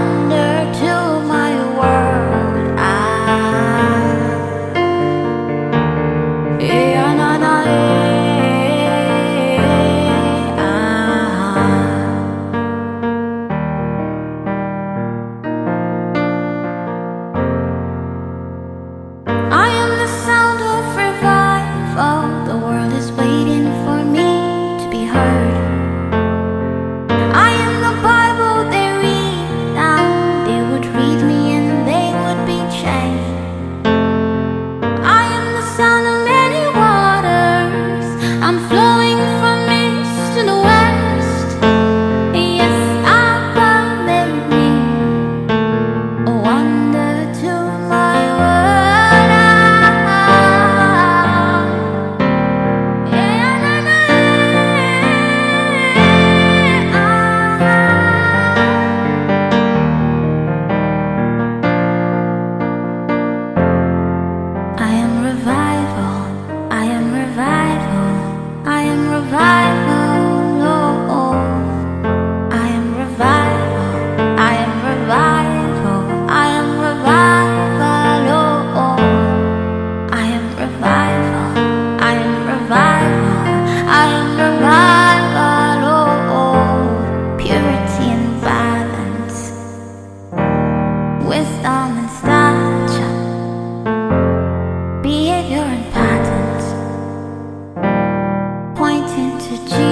wonder to my world. Yeah, na, na, I am the sound of revival. The world is waiting for me to be heard. I am the Bible they read now. They would read me and they would be changed. I am the sound of many waters. I'm flowing from east to the west. Yes, I believe me. A wonder to my world. Yeah, na, na, I am revival, I am revival, I am revival, oh, oh. I am revival, I am revival, I am revival, oh, oh. I am revival, I am revival, I am revival, oh, oh. Purity and balance, wisdom and stature, behavior and patterns, pointing to Jesus.